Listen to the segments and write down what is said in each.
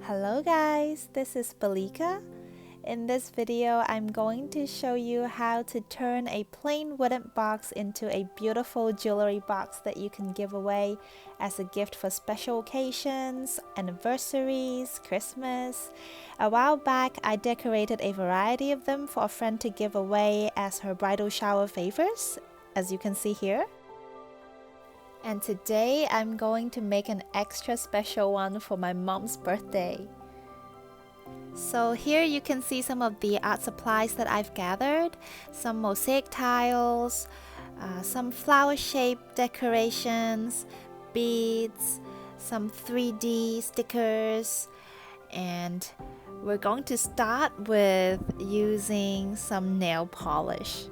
Hello guys, this is Belika. In this video, I'm going to show you how to turn a plain wooden box into a beautiful jewelry box that you can give away as a gift for special occasions, anniversaries, Christmas. A while back, I decorated a variety of them for a friend to give away as her bridal shower favors, as you can see here. And today I'm going to make an extra special one for my mom's birthday. So here you can see some of the art supplies that I've gathered, some mosaic tiles, some flower-shaped decorations, beads, some 3D stickers, and we're going to start with using some nail polish.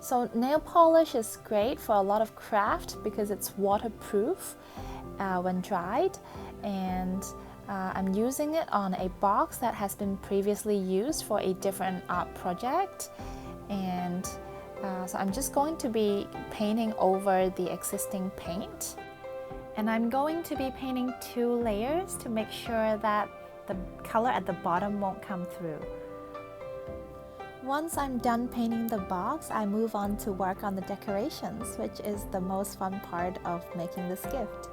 So nail polish is great for a lot of craft because it's waterproof when dried, and I'm using it on a box that has been previously used for a different art project, and so I'm just going to be painting over the existing paint, and I'm going to be painting 2 layers to make sure that the color at the bottom won't come through. Once I'm done painting the box, I move on to work on the decorations, which is the most fun part of making this gift.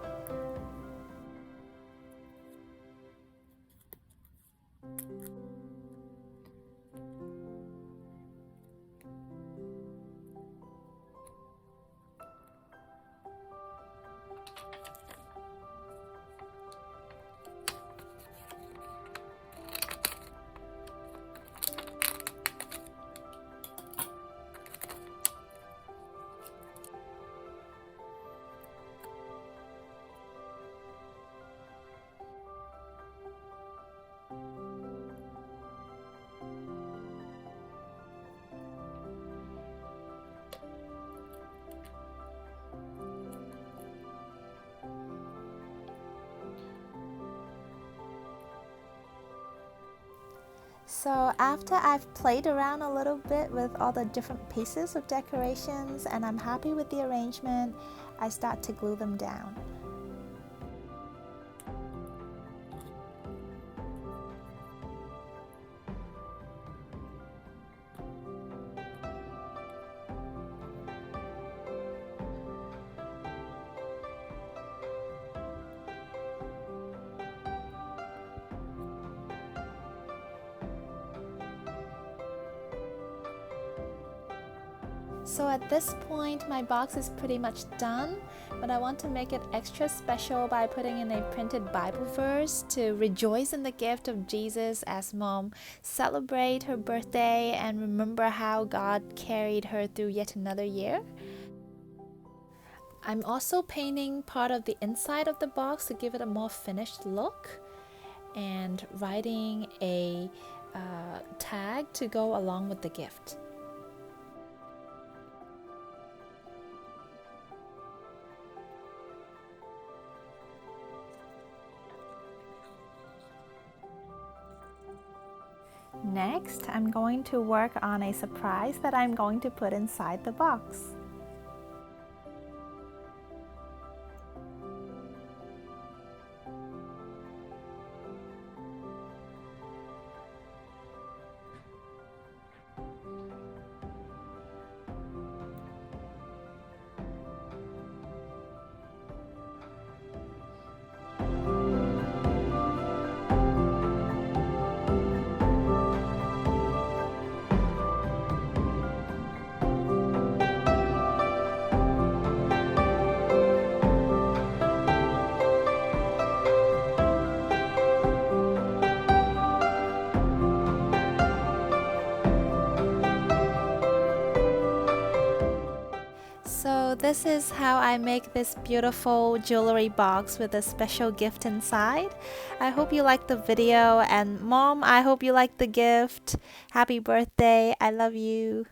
So after I've played around a little bit with all the different pieces of decorations and I'm happy with the arrangement, I start to glue them down. So at this point, my box is pretty much done, but I want to make it extra special by putting in a printed Bible verse to rejoice in the gift of Jesus as Mom celebrate her birthday and remember how God carried her through yet another year. I'm also painting part of the inside of the box to give it a more finished look and writing a tag to go along with the gift. Next, I'm going to work on a surprise that I'm going to put inside the box. So this is how I make this beautiful jewelry box with a special gift inside. I hope you liked the video, and Mom, I hope you liked the gift. Happy birthday. I love you.